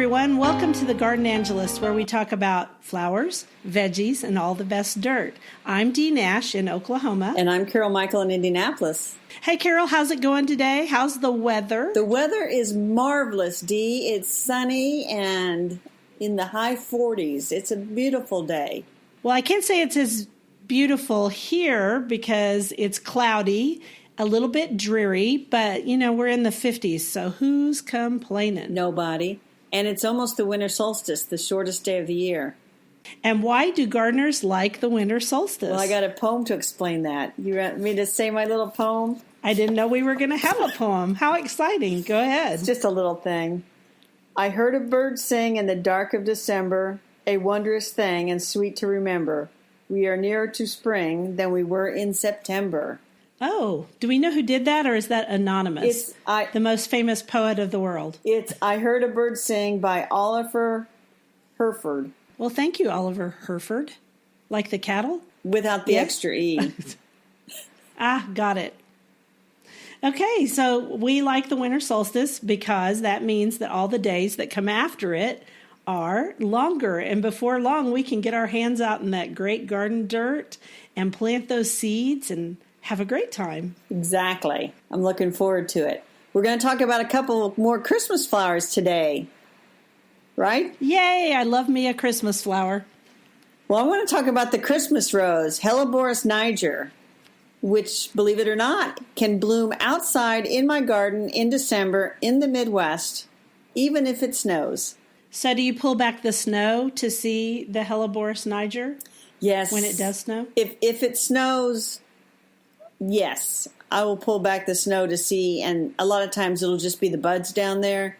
everyone. Welcome to the Gardenangelists, where we talk about flowers, veggies, and all the best dirt. I'm Dee Nash in Oklahoma. And I'm Carol Michael in Indianapolis. Hey, Carol, how's it going today? How's the weather? The weather is marvelous, Dee. It's sunny and in the high 40s. It's a beautiful day. Well, I can't say it's as beautiful here because it's cloudy, a little bit dreary, but, we're in the 50s, so who's complaining? Nobody. And it's almost the winter solstice, the shortest day of the year. And why do gardeners like the winter solstice? Well, I got a poem to explain that. You want me to say my little poem? I didn't know we were going to have a poem. How exciting. Go ahead. It's just a little thing. I heard a bird sing in the dark of December, a wondrous thing and sweet to remember. We are nearer to spring than we were in September. Oh, do we know who did that, or is that anonymous? The most famous poet of the world. It's I Heard a Bird Sing by Oliver Herford. Well, thank you, Oliver Herford. Like the cattle? Without the extra E. Got it. Okay, so we like the winter solstice because that means that all the days that come after it are longer. And before long, we can get our hands out in that great garden dirt and plant those seeds and have a great time. Exactly. I'm looking forward to it. We're going to talk about a couple more Christmas flowers today, right? Yay, I love me a Christmas flower. Well, I want to talk about the Christmas rose, Helleborus niger, which, believe it or not, can bloom outside in my garden in December in the Midwest, even if it snows. So do you pull back the snow to see the Helleborus niger? Yes. When it does snow? If it snows, yes, I will pull back the snow to see, and a lot of times it'll just be the buds down there.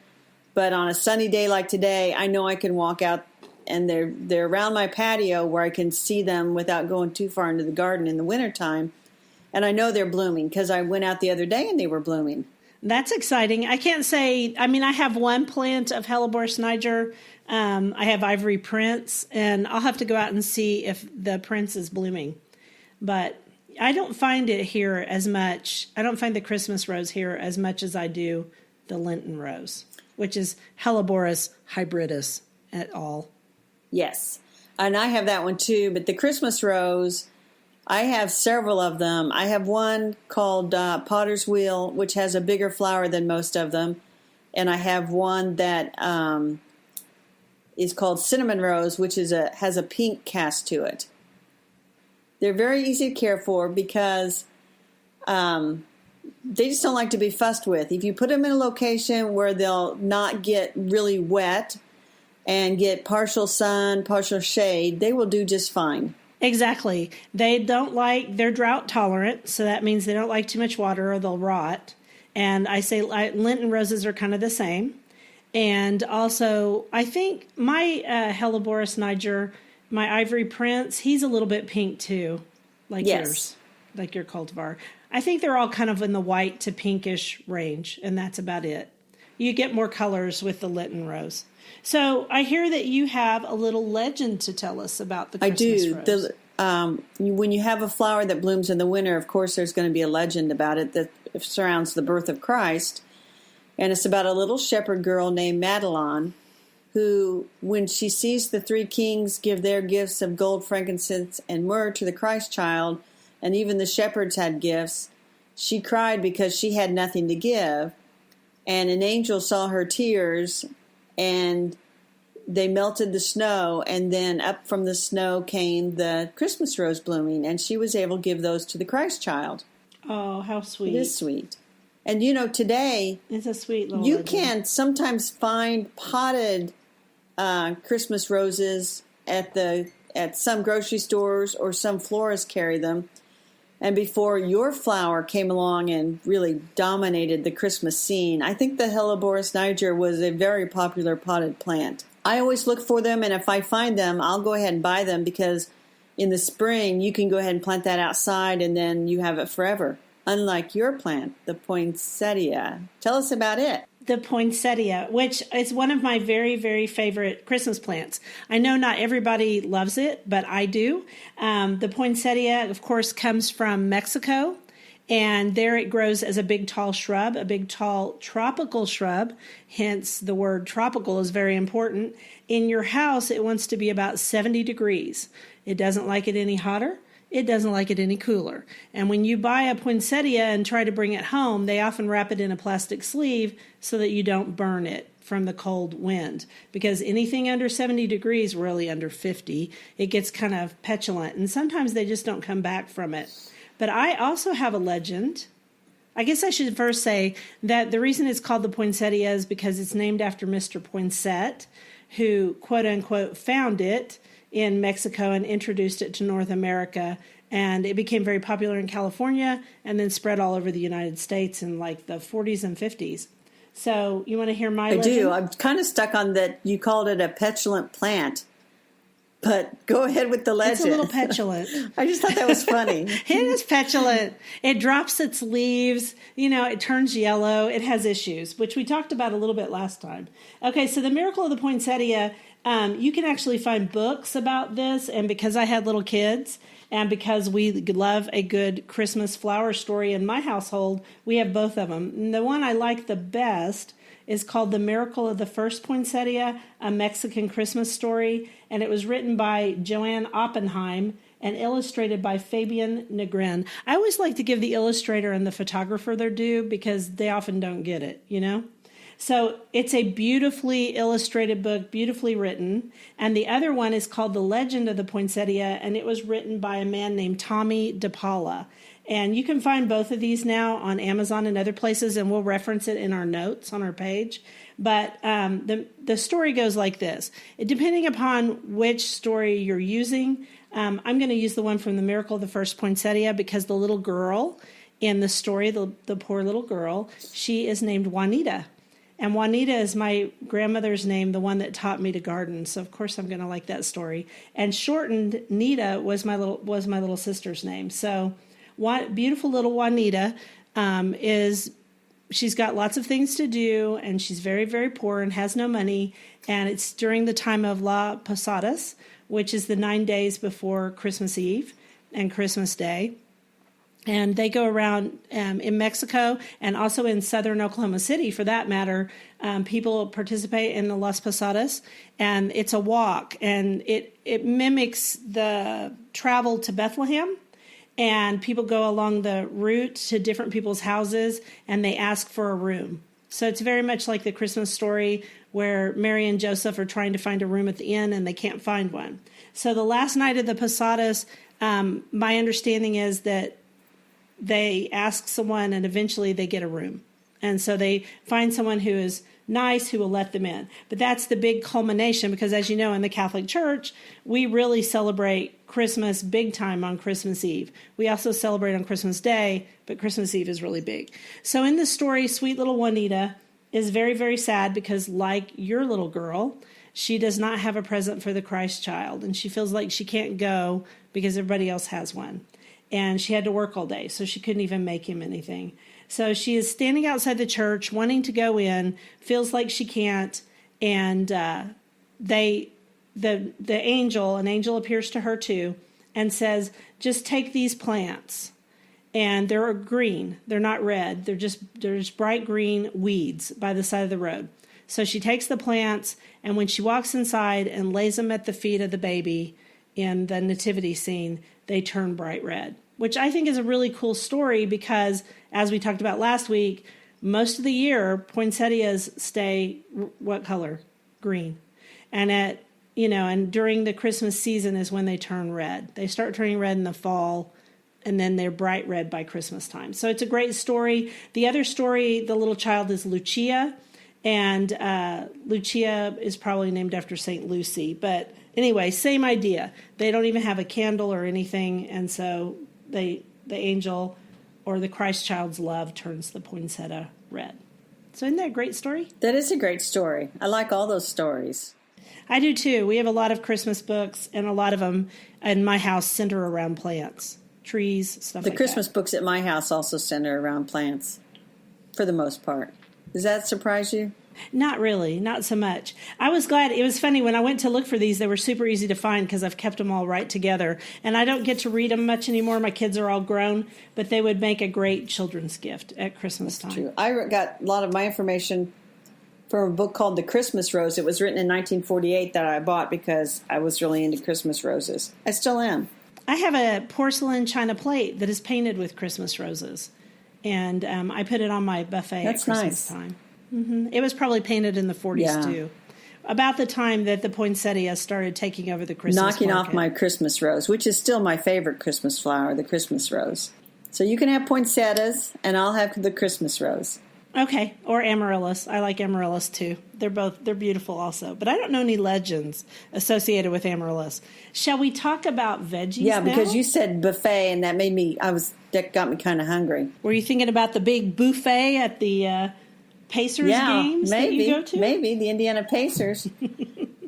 But on a sunny day like today, I know I can walk out, and they're around my patio where I can see them without going too far into the garden in the wintertime. And I know they're blooming because I went out the other day and they were blooming. That's exciting. I can't say, I have one plant of Helleborus niger. I have ivory prince, and I'll have to go out and see if the prince is blooming. But I don't find it here as much. I don't find the Christmas rose here as much as I do the Lenten rose, which is Helleborus hybridus et al. Yes, and I have that one too. But the Christmas rose, I have several of them. I have one called Potter's Wheel, which has a bigger flower than most of them. And I have one that is called Cinnamon Rose, which has a pink cast to it. They're very easy to care for because they just don't like to be fussed with. If you put them in a location where they'll not get really wet and get partial sun, partial shade, they will do just fine. Exactly. They're drought tolerant, so that means they don't like too much water or they'll rot. And I say Lenten roses are kind of the same. And also, I think my Helleborus niger, my ivory prince, he's a little bit pink too, like yours, like your cultivar. I think they're all kind of in the white to pinkish range, and that's about it. You get more colors with the Lenten rose. So I hear that you have a little legend to tell us about the Christmas rose. I do. When you have a flower that blooms in the winter, of course, there's going to be a legend about it that surrounds the birth of Christ. And it's about a little shepherd girl named Madeline who, when she sees the three kings give their gifts of gold, frankincense, and myrrh to the Christ child, and even the shepherds had gifts, she cried because she had nothing to give. And an angel saw her tears, and they melted the snow, and then up from the snow came the Christmas rose blooming, and she was able to give those to the Christ child. Oh, how sweet. It is sweet. And today, it's a sweet little you legend. Can sometimes find potted Christmas roses at some grocery stores, or some florists carry them. And before your flower came along and really dominated the Christmas scene, I think the Helleborus niger was a very popular potted plant. I always look for them, and if I find them, I'll go ahead and buy them because in the spring you can go ahead and plant that outside and then you have it forever. Unlike your plant, the poinsettia. Tell us about it. The poinsettia, which is one of my very, very favorite Christmas plants. I know not everybody loves it, but I do. The poinsettia, of course, comes from Mexico, And there it grows as a big, tall shrub, a big, tall tropical shrub. Hence, the word tropical is very important. In your house, it wants to be about 70 degrees. It doesn't like it any hotter. It doesn't like it any cooler. And when you buy a poinsettia and try to bring it home, they often wrap it in a plastic sleeve so that you don't burn it from the cold wind. Because anything under 70 degrees, really under 50, it gets kind of petulant. And sometimes they just don't come back from it. But I also have a legend. I guess I should first say that the reason it's called the poinsettia is because it's named after Mr. Poinsett, who, quote unquote, found it in Mexico and introduced it to North America. And it became very popular in California and then spread all over the United States in like the 40s and 50s. So you want to hear my legend? I do. I'm kind of stuck on that you called it a petulant plant. But go ahead with the legend. It's a little petulant. I just thought that was funny. It is petulant. It drops its leaves. It turns yellow. It has issues, which we talked about a little bit last time. Okay, so the miracle of the poinsettia, you can actually find books about this. And because I had little kids and because we love a good Christmas flower story in my household, we have both of them. And the one I like the best is called The Miracle of the First Poinsettia, a Mexican Christmas Story, and it was written by Joanne Oppenheim and illustrated by Fabian Negrin. I always like to give the illustrator and the photographer their due because they often don't get it, So it's a beautifully illustrated book, beautifully written, and the other one is called The Legend of the Poinsettia, and it was written by a man named Tommy DePaula. And you can find both of these now on Amazon and other places, and we'll reference it in our notes on our page. But the story goes like this. Depending upon which story you're using, I'm going to use the one from The Miracle of the First Poinsettia because the little girl in the story, the poor little girl, she is named Juanita. And Juanita is my grandmother's name, the one that taught me to garden. So of course I'm going to like that story. And shortened Nita was my little sister's name. So beautiful little Juanita she's got lots of things to do, and she's very, very poor and has no money. And it's during the time of La Posadas, which is the 9 days before Christmas Eve and Christmas Day. And they go around in Mexico and also in southern Oklahoma City, for that matter. People participate in the Las Posadas, and it's a walk. And it mimics the travel to Bethlehem. And people go along the route to different people's houses, and they ask for a room. So it's very much like the Christmas story where Mary and Joseph are trying to find a room at the inn, and they can't find one. So the last night of the Posadas, my understanding is that they ask someone, and eventually they get a room. And so they find someone who is nice, who will let them in. But that's the big culmination, because as you know, in the Catholic Church, we really celebrate Christmas big time on Christmas Eve. We also celebrate on Christmas Day, but Christmas Eve is really big. So in the story, sweet little Juanita is very, very sad because, like your little girl, she does not have a present for the Christ child, and she feels like she can't go because everybody else has one. And she had to work all day, so she couldn't even make him anything. So she is standing outside the church, wanting to go in, feels like she can't, and the angel, an angel appears to her too, and says, just take these plants. And they're green. They're not red. They're just bright green weeds by the side of the road. So she takes the plants, and when she walks inside and lays them at the feet of the baby in the nativity scene, they turn bright red, which I think is a really cool story because, as we talked about last week, most of the year, poinsettias stay what color? Green. And and during the Christmas season is when they turn red. They start turning red in the fall, and then they're bright red by Christmas time. So it's a great story. The other story, the little child is Lucia, and Lucia is probably named after St. Lucy. But anyway, same idea. They don't even have a candle or anything, and so the angel or the Christ child's love turns the poinsettia red. So isn't that a great story? That is a great story. I like all those stories. I do too. We have a lot of Christmas books, and a lot of them in my house center around plants, trees, stuff like that. The Christmas books at my house also center around plants, for the most part. Does that surprise you? Not really, not so much. I was glad. It was funny when I went to look for these, they were super easy to find because I've kept them all right together. And I don't get to read them much anymore. My kids are all grown, but they would make a great children's gift at Christmas time. True. I got a lot of my information from a book called The Christmas Rose. It was written in 1948 that I bought because I was really into Christmas roses. I still am. I have a porcelain china plate that is painted with Christmas roses. And I put it on my buffet at Christmas time. Mm-hmm. It was probably painted in the 40s, too. About the time that the poinsettia started taking over the Christmas Knocking market. off my Christmas rose, which is still my favorite Christmas flower, the Christmas rose. So you can have poinsettias, and I'll have the Christmas rose. Okay, or amaryllis. I like amaryllis, too. They're beautiful also. But I don't know any legends associated with amaryllis. Shall we talk about veggies now? Because you said buffet, and that got me kind of hungry. Were you thinking about the big buffet at the Pacers games that you go to? Maybe, the Indiana Pacers.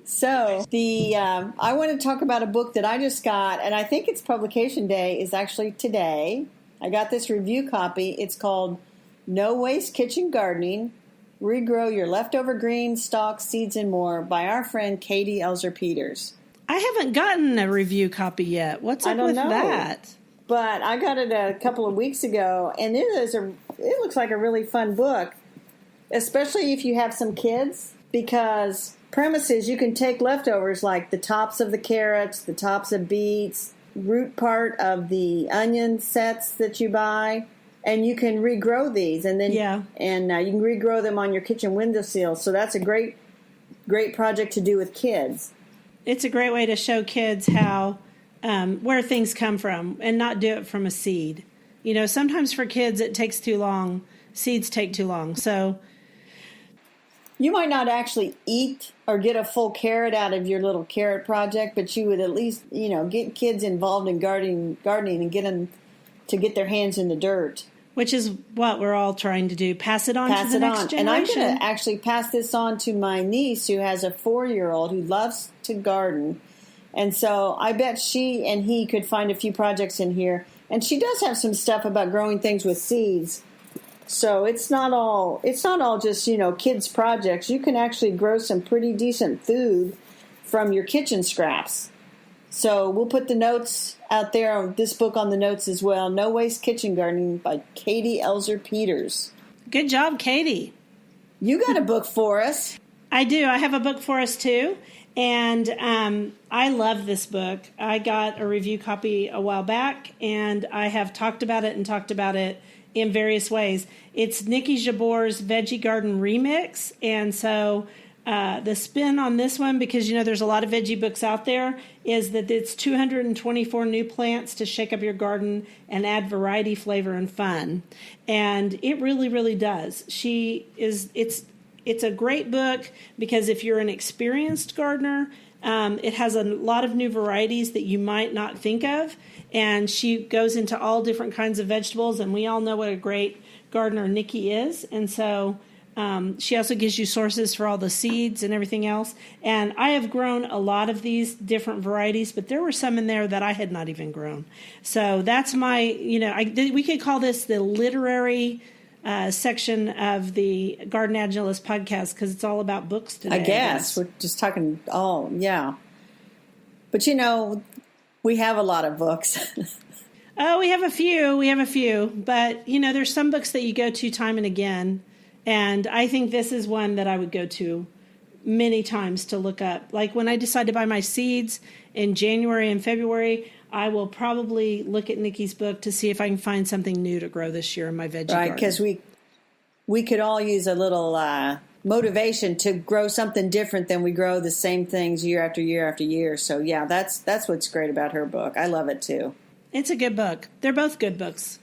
So, I want to talk about a book that I just got, and I think its publication day is actually today. I got this review copy. It's called No Waste Kitchen Gardening, Regrow Your Leftover Greens, Stalks, Seeds, and More by our friend Katie Elzer Peters. I haven't gotten a review copy yet. What's up with that? But I got it a couple of weeks ago, and it looks like a really fun book, especially if you have some kids, because premise is you can take leftovers like the tops of the carrots, the tops of beets, root part of the onion sets that you buy, and you can regrow these, and then you can regrow them on your kitchen windowsill. So that's a great project to do with kids. It's a great way to show kids how where things come from, and not do it from a seed. You know, sometimes for kids it takes too long. Seeds take too long. So you might not actually eat or get a full carrot out of your little carrot project, but you would at least, get kids involved in gardening and get them to get their hands in the dirt. Which is what we're all trying to do. Pass it on to the next generation. And I'm going to actually pass this on to my niece who has a 4-year-old who loves to garden. And so I bet she and he could find a few projects in here. And she does have some stuff about growing things with seeds. So it's not all just, kids' projects. You can actually grow some pretty decent food from your kitchen scraps. So we'll put the notes out there on this book on the notes as well. No Waste Kitchen Gardening by Katie Elzer Peters. Good job, Katie. You got a book for us. I do. I have a book for us, too. And I love this book. I got a review copy a while back, and I have talked about it in various ways. It's Nikki Jabor's Veggie Garden Remix. And so the spin on this one, because, there's a lot of veggie books out there, is that it's 224 new plants to shake up your garden and add variety, flavor, and fun. And it really, really does. It's a great book because if you're an experienced gardener, it has a lot of new varieties that you might not think of. And she goes into all different kinds of vegetables, and we all know what a great gardener Nikki is. And so she also gives you sources for all the seeds and everything else. And I have grown a lot of these different varieties, but there were some in there that I had not even grown. So that's my, we could call this the literary section of the Gardenangelists podcast because it's all about books today. I guess. We're just talking, But, we have a lot of books. Oh, we have a few. But, there's some books that you go to time and again. And I think this is one that I would go to many times to look up. Like when I decide to buy my seeds in January and February, I will probably look at Nikki's book to see if I can find something new to grow this year in my veggie garden. Right, because we could all use a little motivation to grow something different than we grow the same things year after year after year. So, yeah, that's what's great about her book. I love it, too. It's a good book. They're both good books.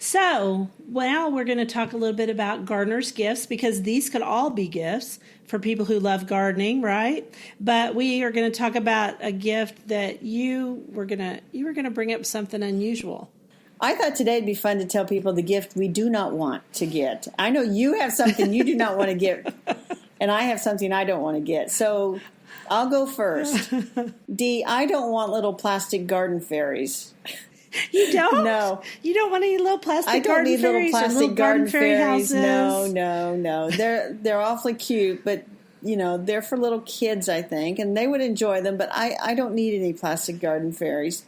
So, now we're going to talk a little bit about gardener's gifts because these could all be gifts for people who love gardening, right? But we are going to talk about a gift that you were going to bring up something unusual. I thought today would be fun to tell people the gift we do not want to get. I know you have something you do not want to get, and I have something I don't want to get. So I'll go first. Dee, I don't want little plastic garden fairies. You don't? No. You don't want any little plastic I don't garden need little fairies or plastic little garden fairy fairies. houses? No. They're awfully cute, but they're for little kids, I think, and they would enjoy them. But I don't need any plastic garden fairies.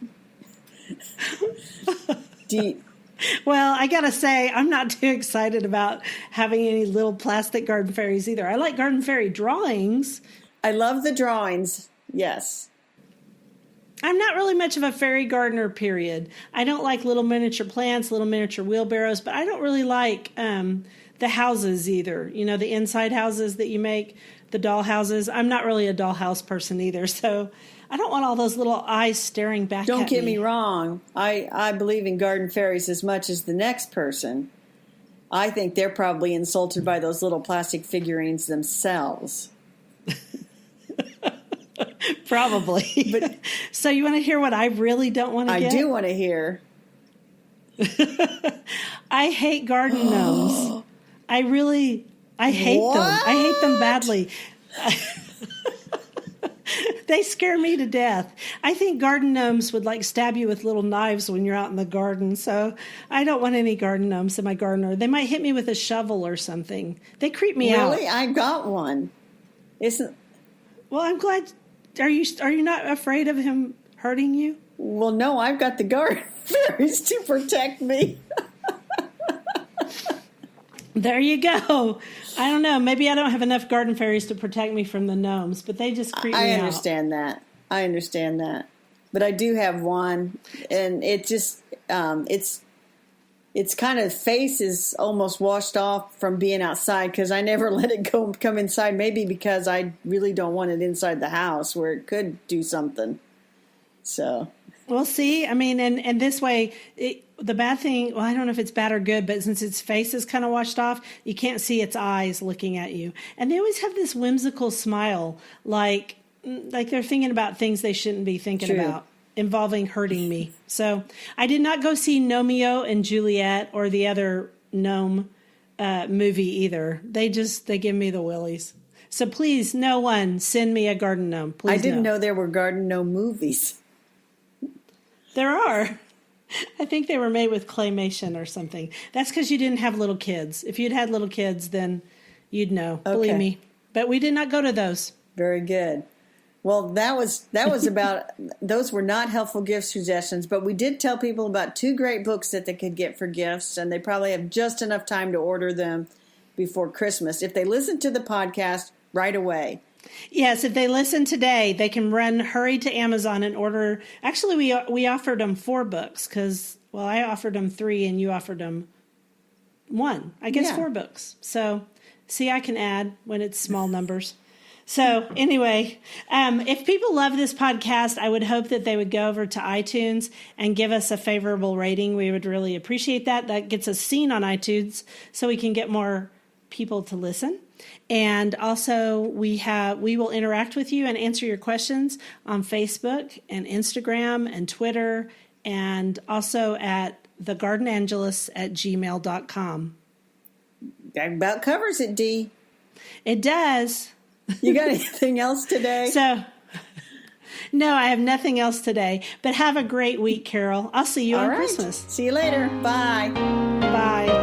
Well, I gotta say, I'm not too excited about having any little plastic garden fairies either. I like garden fairy drawings. I love the drawings. Yes. I'm not really much of a fairy gardener, period. I don't like little miniature plants, little miniature wheelbarrows, but I don't really like the houses either. The inside houses that you make, the doll houses. I'm not really a dollhouse person either, so I don't want all those little eyes staring back at me. Don't get me wrong. I believe in garden fairies as much as the next person. I think they're probably insulted by those little plastic figurines themselves. Probably. But, so you want to hear what I really don't want to get? I do want to hear. I hate garden gnomes. I hate them. I hate them badly. They scare me to death. I think garden gnomes would stab you with little knives when you're out in the garden. So I don't want any garden gnomes in my garden. Or they might hit me with a shovel or something. They creep me out. Really? I got one. Well, I'm glad. Are you not afraid of him hurting you? Well, no, I've got the garden fairies to protect me. There you go. I don't know. Maybe I don't have enough garden fairies to protect me from the gnomes, but they just creep me out. I understand that. But I do have one, and it just its kind of face is almost washed off from being outside because I never let it come inside. Maybe because I really don't want it inside the house where it could do something. So we'll see. I mean, and this way, the bad thing, well, I don't know if it's bad or good, but since its face is kind of washed off, you can't see its eyes looking at you. And they always have this whimsical smile, like they're thinking about things they shouldn't be thinking about, involving hurting me. So I did not go see Romeo and Juliet or the other gnome movie either. They give me the willies. So please, no one send me a garden gnome. Please, I didn't know there were garden gnome movies. There are. I think they were made with claymation or something. That's because you didn't have little kids. If you'd had little kids, then you'd know. Okay. Believe me. But we did not go to those. Very good. Well, that was about, those were not helpful gift suggestions, but we did tell people about 2 great books that they could get for gifts, and they probably have just enough time to order them before Christmas. If they listen to the podcast right away. Yes, if they listen today, they can hurry to Amazon and order. Actually, we offered them 4 books because, well, I offered them 3 and you offered them 1. I guess 4 books. So, see, I can add when it's small numbers. So anyway, if people love this podcast, I would hope that they would go over to iTunes and give us a favorable rating. We would really appreciate that. That gets us seen on iTunes so we can get more people to listen. And also we will interact with you and answer your questions on Facebook and Instagram and Twitter and also at thegardenangelists@gmail.com. That about covers it, Dee. It does. You got anything else today? So, no, I have nothing else today. But have a great week, Carol. I'll see you on Christmas. See you later. Bye. Bye.